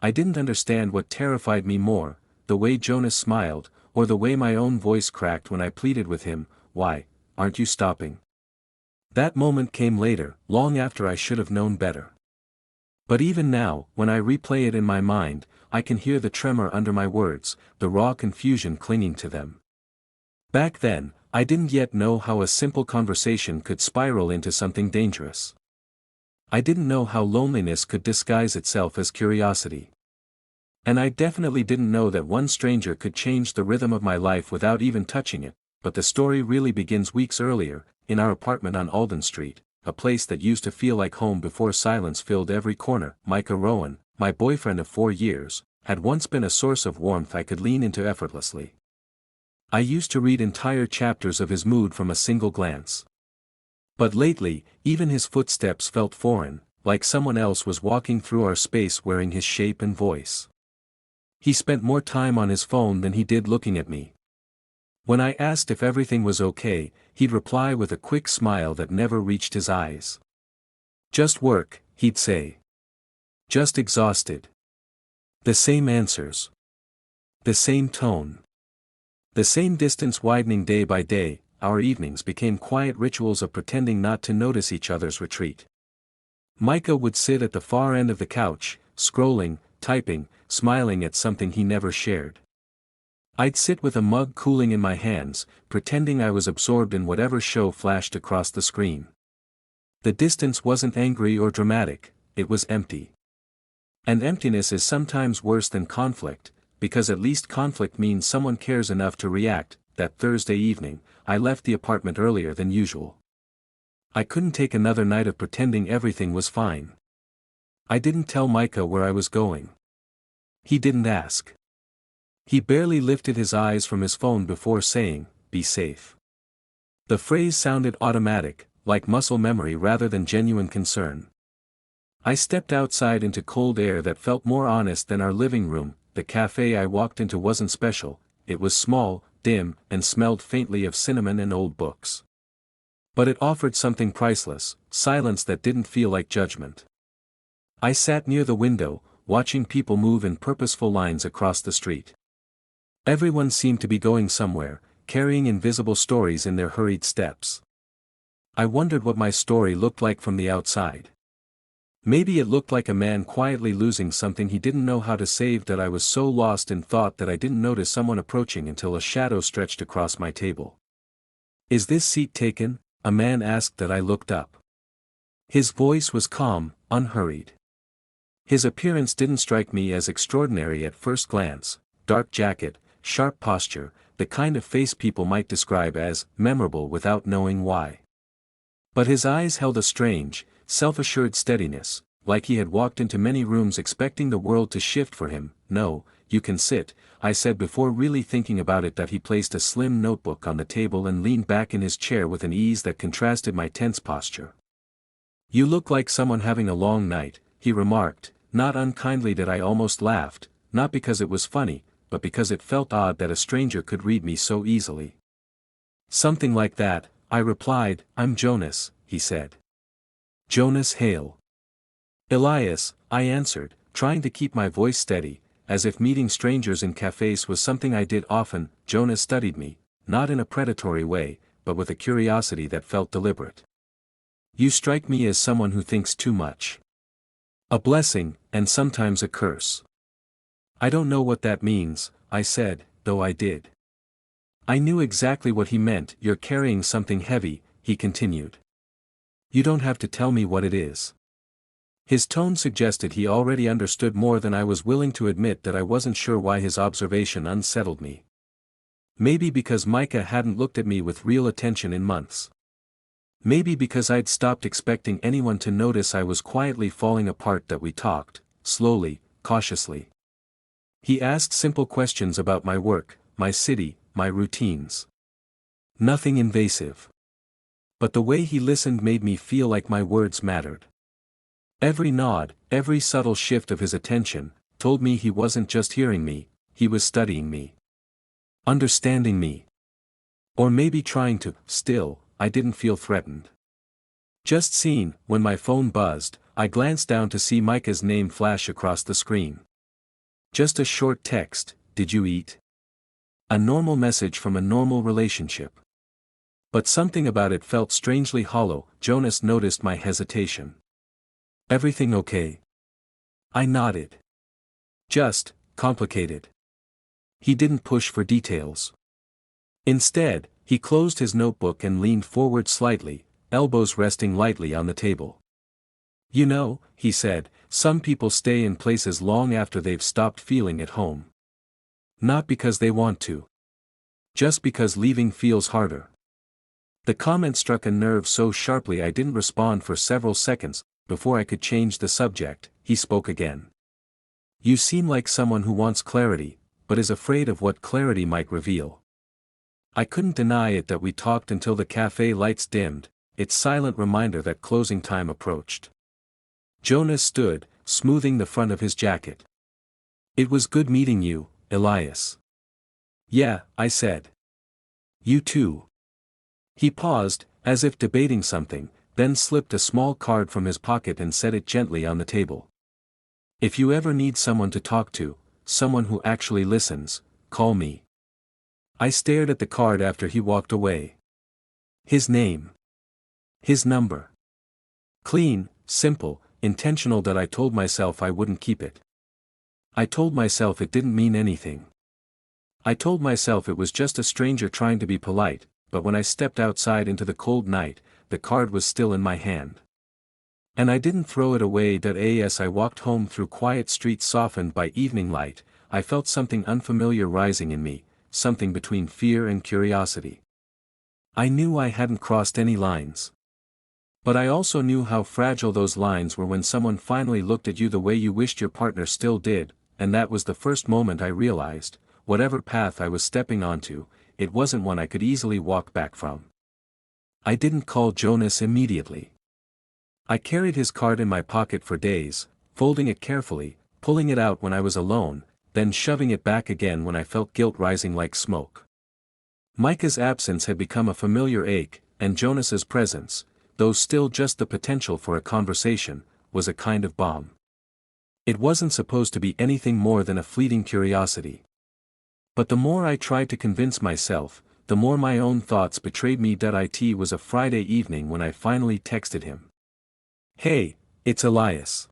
I didn't understand what terrified me more, the way Jonas smiled, or the way my own voice cracked when I pleaded with him, "Why, aren't you stopping?" That moment came later, long after I should have known better. But even now, when I replay it in my mind, I can hear the tremor under my words, the raw confusion clinging to them. Back then, I didn't yet know how a simple conversation could spiral into something dangerous. I didn't know how loneliness could disguise itself as curiosity. And I definitely didn't know that one stranger could change the rhythm of my life without even touching it, but the story really begins weeks earlier, in our apartment on Alden Street, a place that used to feel like home before silence filled every corner. Micah Rowan, my boyfriend of 4 years, had once been a source of warmth I could lean into effortlessly. I used to read entire chapters of his mood from a single glance. But lately, even his footsteps felt foreign, like someone else was walking through our space wearing his shape and voice. He spent more time on his phone than he did looking at me. When I asked if everything was okay, he'd reply with a quick smile that never reached his eyes. "Just work," he'd say. "Just exhausted." The same answers. The same tone. The same distance widening day by day. Our evenings became quiet rituals of pretending not to notice each other's retreat. Micah would sit at the far end of the couch, scrolling, typing, smiling at something he never shared. I'd sit with a mug cooling in my hands, pretending I was absorbed in whatever show flashed across the screen. The distance wasn't angry or dramatic, it was empty. And emptiness is sometimes worse than conflict, because at least conflict means someone cares enough to react. That Thursday evening, I left the apartment earlier than usual. I couldn't take another night of pretending everything was fine. I didn't tell Micah where I was going. He didn't ask. He barely lifted his eyes from his phone before saying, "Be safe." The phrase sounded automatic, like muscle memory rather than genuine concern. I stepped outside into cold air that felt more honest than our living room. The cafe I walked into wasn't special, it was small, dim, and smelled faintly of cinnamon and old books. But it offered something priceless, silence that didn't feel like judgment. I sat near the window, watching people move in purposeful lines across the street. Everyone seemed to be going somewhere, carrying invisible stories in their hurried steps. I wondered what my story looked like from the outside. Maybe it looked like a man quietly losing something he didn't know how to save. That I was so lost in thought that I didn't notice someone approaching until a shadow stretched across my table. "Is this seat taken?" a man asked. That I looked up. His voice was calm, unhurried. His appearance didn't strike me as extraordinary at first glance: dark jacket, sharp posture, the kind of face people might describe as memorable without knowing why. But his eyes held a strange, self-assured steadiness, like he had walked into many rooms expecting the world to shift for him. "No, you can sit," I said before really thinking about it. That he placed a slim notebook on the table and leaned back in his chair with an ease that contrasted my tense posture. "You look like someone having a long night," he remarked, not unkindly. That I almost laughed, not because it was funny, but because it felt odd that a stranger could read me so easily. "Something like that," I replied. "I'm Jonas," he said. "Jonas Hale." "Elias," I answered, trying to keep my voice steady, as if meeting strangers in cafes was something I did often. Jonas studied me, not in a predatory way, but with a curiosity that felt deliberate. "You strike me as someone who thinks too much. A blessing, and sometimes a curse." "I don't know what that means," I said, though I did. I knew exactly what he meant. "You're carrying something heavy," he continued. "You don't have to tell me what it is." His tone suggested he already understood more than I was willing to admit. That I wasn't sure why his observation unsettled me. Maybe because Micah hadn't looked at me with real attention in months. Maybe because I'd stopped expecting anyone to notice I was quietly falling apart. That we talked, slowly, cautiously. He asked simple questions about my work, my city, my routines. Nothing invasive. But the way he listened made me feel like my words mattered. Every nod, every subtle shift of his attention, told me he wasn't just hearing me, he was studying me. Understanding me. Or maybe trying to. Still, I didn't feel threatened. Just seen. When my phone buzzed, I glanced down to see Micah's name flash across the screen. Just a short text, did you eat? A normal message from a normal relationship. But something about it felt strangely hollow. Jonas noticed my hesitation. Everything okay? I nodded. Just, complicated. He didn't push for details. Instead, he closed his notebook and leaned forward slightly, elbows resting lightly on the table. You know, he said, some people stay in places long after they've stopped feeling at home. Not because they want to. Just because leaving feels harder. The comment struck a nerve so sharply I didn't respond for several seconds. Before I could change the subject, he spoke again. You seem like someone who wants clarity, but is afraid of what clarity might reveal. I couldn't deny it that we talked until the cafe lights dimmed, its silent reminder that closing time approached. Jonas stood, smoothing the front of his jacket. It was good meeting you, Elias. Yeah, I said. You too. He paused, as if debating something, then slipped a small card from his pocket and set it gently on the table. If you ever need someone to talk to, someone who actually listens, call me. I stared at the card after he walked away. His name. His number. Clean, simple, intentional that I told myself I wouldn't keep it. I told myself it didn't mean anything. I told myself it was just a stranger trying to be polite, but when I stepped outside into the cold night, the card was still in my hand. And I didn't throw it away. As I walked home through quiet streets softened by evening light, I felt something unfamiliar rising in me, something between fear and curiosity. I knew I hadn't crossed any lines. But I also knew how fragile those lines were when someone finally looked at you the way you wished your partner still did, and that was the first moment I realized, whatever path I was stepping onto, it wasn't one I could easily walk back from. I didn't call Jonas immediately. I carried his card in my pocket for days, folding it carefully, pulling it out when I was alone, then shoving it back again when I felt guilt rising like smoke. Micah's absence had become a familiar ache, and Jonas's presence, though still just the potential for a conversation, was a kind of balm. It wasn't supposed to be anything more than a fleeting curiosity. But the more I tried to convince myself, the more my own thoughts betrayed me. It was a Friday evening when I finally texted him. Hey, it's Elias.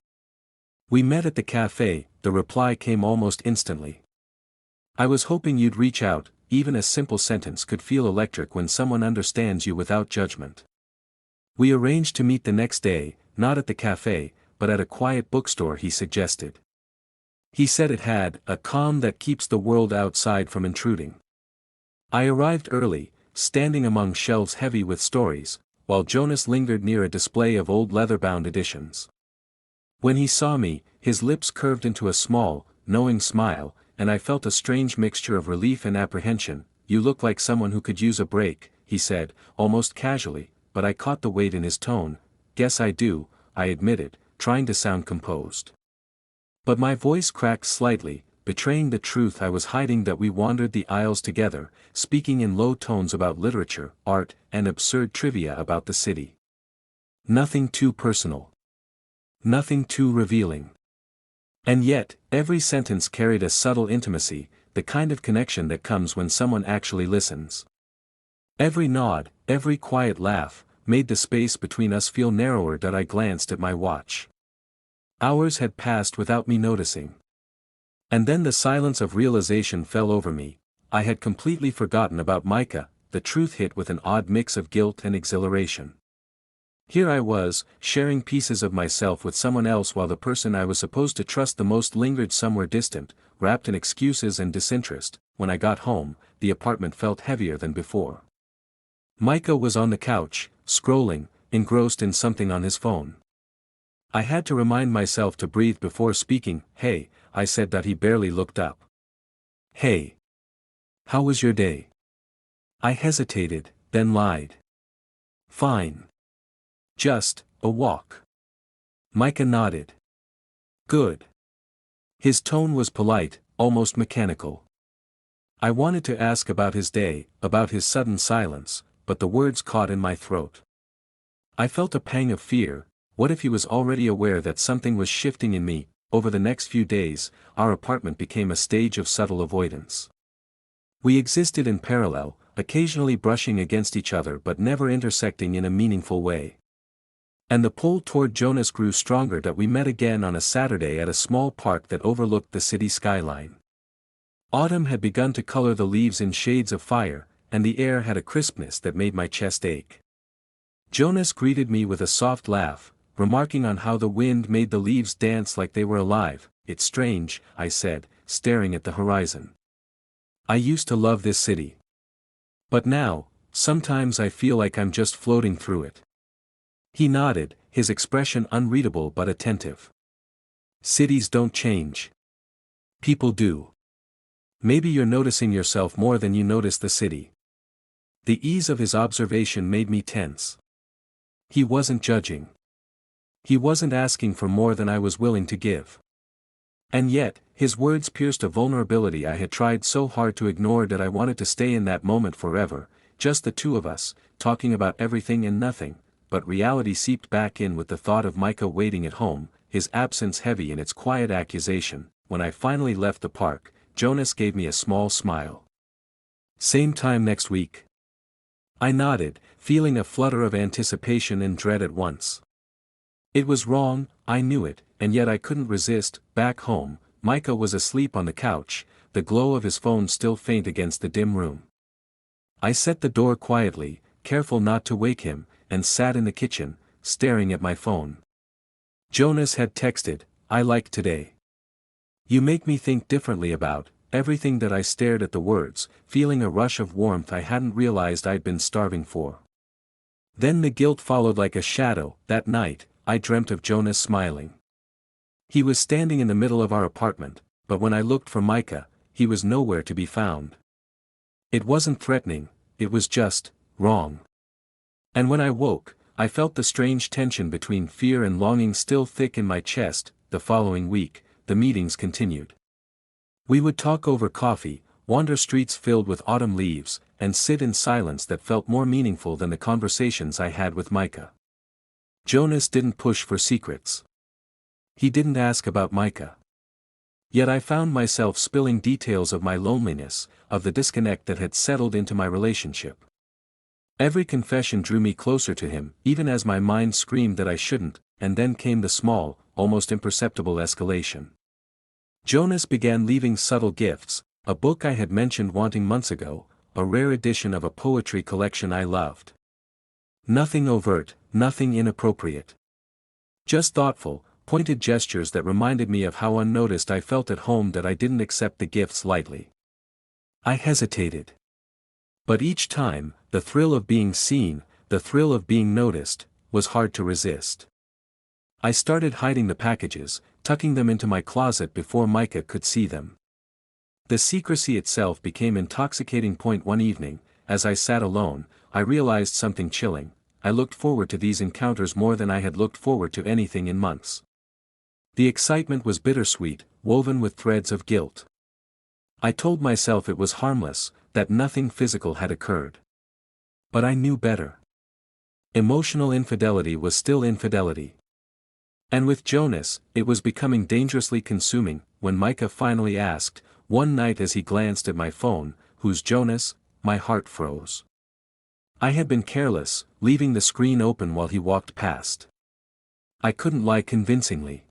We met at the cafe. The reply came almost instantly. I was hoping you'd reach out. Even a simple sentence could feel electric when someone understands you without judgment. We arranged to meet the next day, not at the cafe, but at a quiet bookstore he suggested. He said it had a calm that keeps the world outside from intruding. I arrived early, standing among shelves heavy with stories, while Jonas lingered near a display of old leather-bound editions. When he saw me, his lips curved into a small, knowing smile, and I felt a strange mixture of relief and apprehension. You look like someone who could use a break, he said, almost casually, but I caught the weight in his tone. Guess I do, I admitted, trying to sound composed. But my voice cracked slightly, betraying the truth I was hiding. That we wandered the aisles together, speaking in low tones about literature, art, and absurd trivia about the city. Nothing too personal. Nothing too revealing. And yet, every sentence carried a subtle intimacy, the kind of connection that comes when someone actually listens. Every nod, every quiet laugh, made the space between us feel narrower. I glanced at my watch. Hours had passed without me noticing. And then the silence of realization fell over me. I had completely forgotten about Micah. The truth hit with an odd mix of guilt and exhilaration. Here I was, sharing pieces of myself with someone else while the person I was supposed to trust the most lingered somewhere distant, wrapped in excuses and disinterest. When I got home, the apartment felt heavier than before. Micah was on the couch, scrolling, engrossed in something on his phone. I had to remind myself to breathe before speaking. Hey, I said. He barely looked up. Hey. How was your day? I hesitated, then lied. Fine. Just a walk. Micah nodded. Good. His tone was polite, almost mechanical. I wanted to ask about his day, about his sudden silence, but the words caught in my throat. I felt a pang of fear. What if he was already aware that something was shifting in me? over the next few days, our apartment became a stage of subtle avoidance. We existed in parallel, occasionally brushing against each other but never intersecting in a meaningful way. And the pull toward Jonas grew stronger that we met again on a Saturday at a small park that overlooked the city skyline. Autumn had begun to color the leaves in shades of fire, and the air had a crispness that made my chest ache. Jonas greeted me with a soft laugh, remarking on how the wind made the leaves dance like they were alive. "It's strange," I said, staring at the horizon. "I used to love this city. But now, sometimes I feel like I'm just floating through it." He nodded, his expression unreadable but attentive. "Cities don't change. People do. Maybe you're noticing yourself more than you notice the city." The ease of his observation made me tense. He wasn't judging. He wasn't asking for more than I was willing to give. And yet, his words pierced a vulnerability I had tried so hard to ignore that I wanted to stay in that moment forever, just the two of us, talking about everything and nothing. But reality seeped back in with the thought of Micah waiting at home, his absence heavy in its quiet accusation. When I finally left the park, Jonas gave me a small smile. "Same time next week?" I nodded, feeling a flutter of anticipation and dread at once. It was wrong, I knew it, and yet I couldn't resist. Back home, Micah was asleep on the couch, the glow of his phone still faint against the dim room. I set the door quietly, careful not to wake him, and sat in the kitchen, staring at my phone. Jonas had texted, "I like today. You make me think differently about everything." That I stared at the words, feeling a rush of warmth I hadn't realized I'd been starving for. Then the guilt followed like a shadow. That night, I dreamt of Jonas smiling. He was standing in the middle of our apartment, but when I looked for Micah, he was nowhere to be found. It wasn't threatening, it was just wrong. And when I woke, I felt the strange tension between fear and longing still thick in my chest. The following week, the meetings continued. We would talk over coffee, wander streets filled with autumn leaves, and sit in silence that felt more meaningful than the conversations I had with Micah. Jonas didn't push for secrets. He didn't ask about Micah. Yet I found myself spilling details of my loneliness, of the disconnect that had settled into my relationship. Every confession drew me closer to him, even as my mind screamed that I shouldn't, and then came the small, almost imperceptible escalation. Jonas began leaving subtle gifts, a book I had mentioned wanting months ago, a rare edition of a poetry collection I loved. Nothing overt, nothing inappropriate. Just thoughtful, pointed gestures that reminded me of how unnoticed I felt at home. That I didn't accept the gifts lightly. I hesitated. But each time, the thrill of being seen, the thrill of being noticed, was hard to resist. I started hiding the packages, tucking them into my closet before Micah could see them. The secrecy itself became intoxicating. One evening, as I sat alone, I realized something chilling. I looked forward to these encounters more than I had looked forward to anything in months. The excitement was bittersweet, woven with threads of guilt. I told myself it was harmless, that nothing physical had occurred. But I knew better. Emotional infidelity was still infidelity. And with Jonas, it was becoming dangerously consuming. When Micah finally asked, one night as he glanced at my phone, "Who's Jonas?" my heart froze. I had been careless, leaving the screen open while he walked past. I couldn't lie convincingly.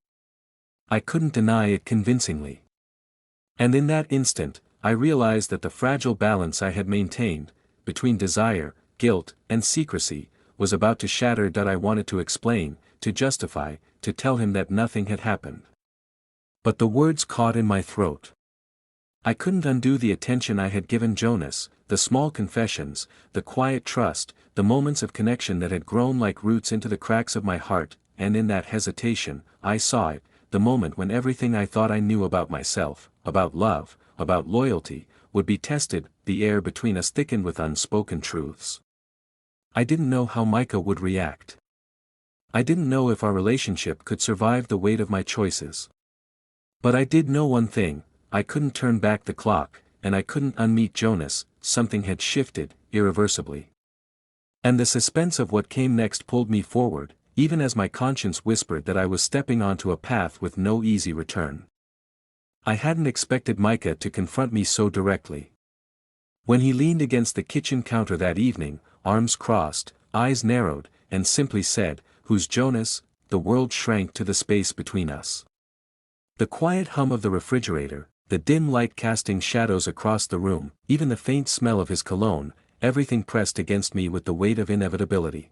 I couldn't deny it convincingly. And in that instant, I realized that the fragile balance I had maintained, between desire, guilt, and secrecy, was about to shatter. That I wanted to explain, to justify, to tell him that nothing had happened. But the words caught in my throat. I couldn't undo the attention I had given Jonas, the small confessions, the quiet trust, the moments of connection that had grown like roots into the cracks of my heart. And in that hesitation, I saw it, the moment when everything I thought I knew about myself, about love, about loyalty, would be tested. The air between us thickened with unspoken truths. I didn't know how Micah would react. I didn't know if our relationship could survive the weight of my choices. But I did know one thing: I couldn't turn back the clock, and I couldn't unmeet Jonas. Something had shifted, irreversibly. And the suspense of what came next pulled me forward, even as my conscience whispered that I was stepping onto a path with no easy return. I hadn't expected Micah to confront me so directly. When he leaned against the kitchen counter that evening, arms crossed, eyes narrowed, and simply said, "Who's Jonas?" the world shrank to the space between us. The quiet hum of the refrigerator, the dim light casting shadows across the room, even the faint smell of his cologne, everything pressed against me with the weight of inevitability.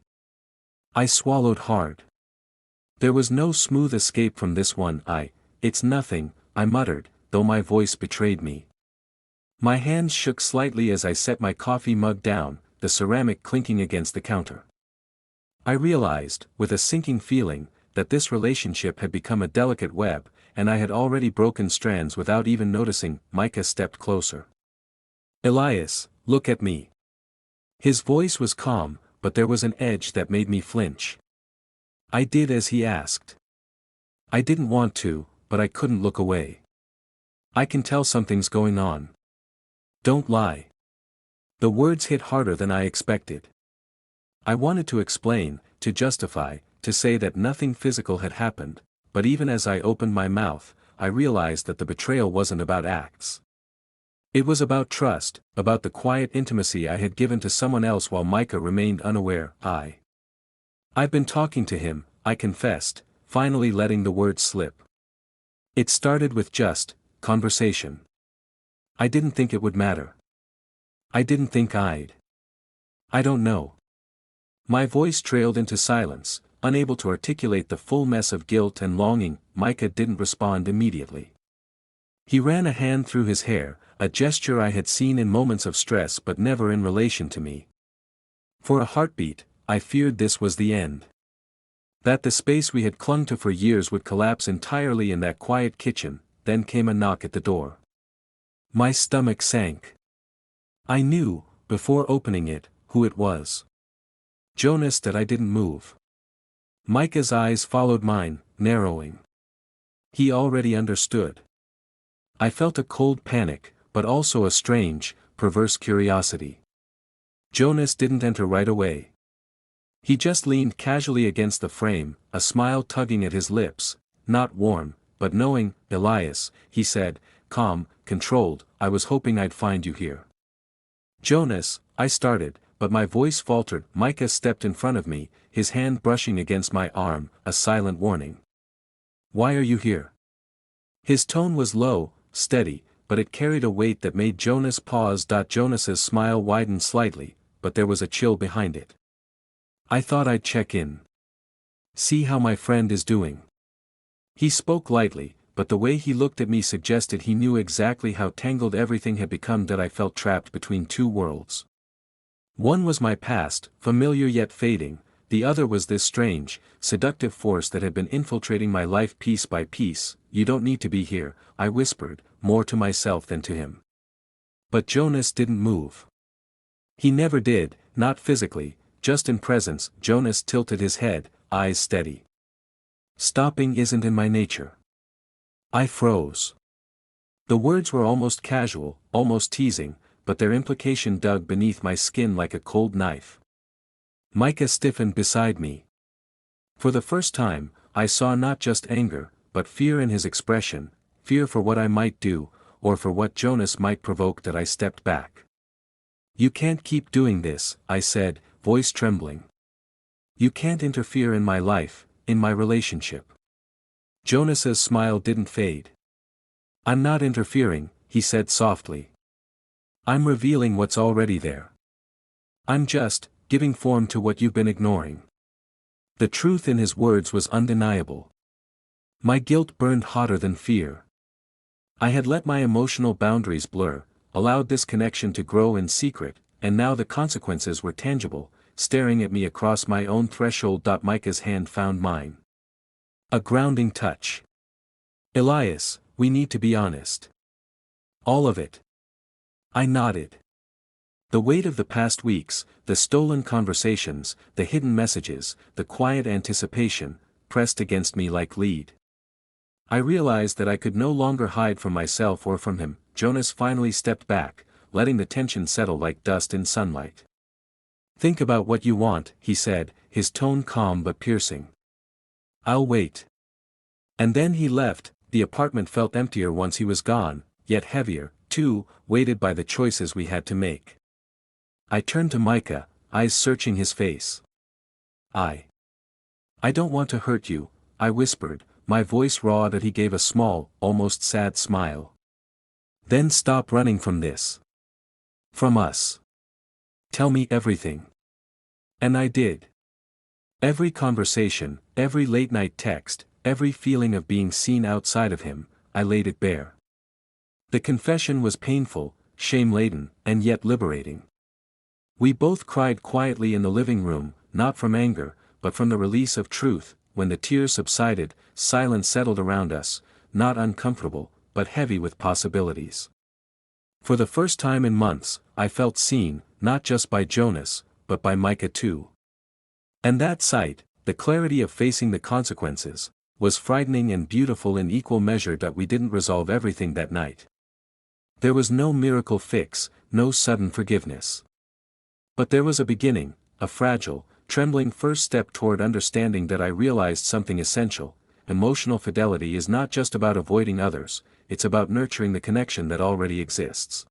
I swallowed hard. There was no smooth escape from this one. "It's nothing," I muttered, though my voice betrayed me. My hands shook slightly as I set my coffee mug down, the ceramic clinking against the counter. I realized, with a sinking feeling, that this relationship had become a delicate web, and I had already broken strands without even noticing. Micah stepped closer. "Elias, look at me." His voice was calm, but there was an edge that made me flinch. I did as he asked. I didn't want to, but I couldn't look away. "I can tell something's going on. Don't lie." The words hit harder than I expected. I wanted to explain, to justify, to say that nothing physical had happened, but even as I opened my mouth, I realized that the betrayal wasn't about acts. It was about trust, about the quiet intimacy I had given to someone else while Micah remained unaware. "I've been talking to him," I confessed, finally letting the words slip. "It started with just conversation. I didn't think it would matter. I didn't think I don't know." My voice trailed into silence, unable to articulate the full mess of guilt and longing. Micah didn't respond immediately. He ran a hand through his hair, a gesture I had seen in moments of stress but never in relation to me. For a heartbeat, I feared this was the end. That the space we had clung to for years would collapse entirely in that quiet kitchen. Then came a knock at the door. My stomach sank. I knew, before opening it, who it was. Jonas. That I didn't move. Micah's eyes followed mine, narrowing. He already understood. I felt a cold panic, but also a strange, perverse curiosity. Jonas didn't enter right away. He just leaned casually against the frame, a smile tugging at his lips, not warm, but knowing. "Elias," he said, calm, controlled, "I was hoping I'd find you here." "Jonas," I started, but my voice faltered. Micah stepped in front of me, his hand brushing against my arm, a silent warning. "Why are you here?" His tone was low, steady, but it carried a weight that made Jonas pause. Jonas's smile widened slightly, but there was a chill behind it. "I thought I'd check in. See how my friend is doing." He spoke lightly, but the way he looked at me suggested he knew exactly how tangled everything had become. That I felt trapped between two worlds. One was my past, familiar yet fading, the other was this strange, seductive force that had been infiltrating my life piece by piece. "You don't need to be here," I whispered, more to myself than to him. But Jonas didn't move. He never did, not physically, just in presence. Jonas tilted his head, eyes steady. "Stopping isn't in my nature." I froze. The words were almost casual, almost teasing, but their implication dug beneath my skin like a cold knife. Micah stiffened beside me. For the first time, I saw not just anger, but fear in his expression, fear for what I might do, or for what Jonas might provoke. That I stepped back. "You can't keep doing this," I said, voice trembling. "You can't interfere in my life, in my relationship." Jonas's smile didn't fade. "I'm not interfering," he said softly. "I'm revealing what's already there. I'm just giving form to what you've been ignoring." The truth in his words was undeniable. My guilt burned hotter than fear. I had let my emotional boundaries blur, allowed this connection to grow in secret, and now the consequences were tangible, staring at me across my own threshold. Micah's hand found mine. A grounding touch. "Elias, we need to be honest." "All of it." I nodded. The weight of the past weeks, the stolen conversations, the hidden messages, the quiet anticipation, pressed against me like lead. I realized that I could no longer hide from myself or from him. Jonas finally stepped back, letting the tension settle like dust in sunlight. "Think about what you want," he said, his tone calm but piercing. I'll wait. And then he left. The apartment felt emptier once he was gone, yet heavier, too, weighted by the choices we had to make. I turned to Micah, eyes searching his face. I don't want to hurt you, I whispered, my voice raw that he gave a small, almost sad smile. Then stop running from this. From us. Tell me everything. And I did. Every conversation, every late-night text, every feeling of being seen outside of him, I laid it bare. The confession was painful, shame-laden, and yet liberating. We both cried quietly in the living room, not from anger, but from the release of truth. When the tears subsided, silence settled around us, not uncomfortable, but heavy with possibilities. For the first time in months, I felt seen, not just by Jonas, but by Micah too. And that sight, the clarity of facing the consequences, was frightening and beautiful in equal measure. That we didn't resolve everything that night. There was no miracle fix, no sudden forgiveness. But there was a beginning, a fragile, trembling first step toward understanding that I realized something essential. Emotional fidelity is not just about avoiding others, it's about nurturing the connection that already exists.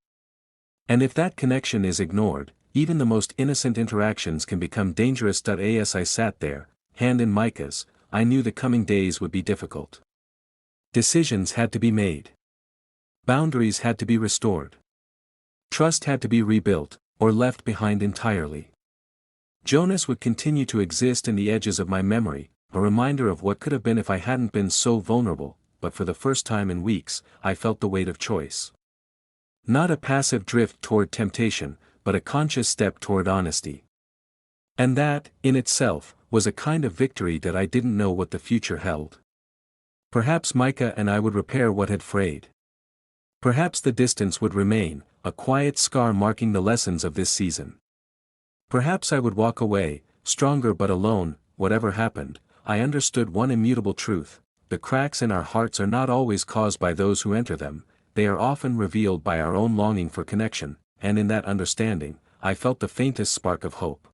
And if that connection is ignored, even the most innocent interactions can become dangerous. As I sat there, hand in Micah's, I knew the coming days would be difficult. Decisions had to be made. Boundaries had to be restored. Trust had to be rebuilt, or left behind entirely. Jonas would continue to exist in the edges of my memory, a reminder of what could have been if I hadn't been so vulnerable, but for the first time in weeks, I felt the weight of choice. Not a passive drift toward temptation, but a conscious step toward honesty. And that, in itself, was a kind of victory that I didn't know what the future held. Perhaps Micah and I would repair what had frayed. Perhaps the distance would remain, a quiet scar marking the lessons of this season. Perhaps I would walk away, stronger but alone. Whatever happened, I understood one immutable truth: the cracks in our hearts are not always caused by those who enter them, they are often revealed by our own longing for connection, and in that understanding, I felt the faintest spark of hope.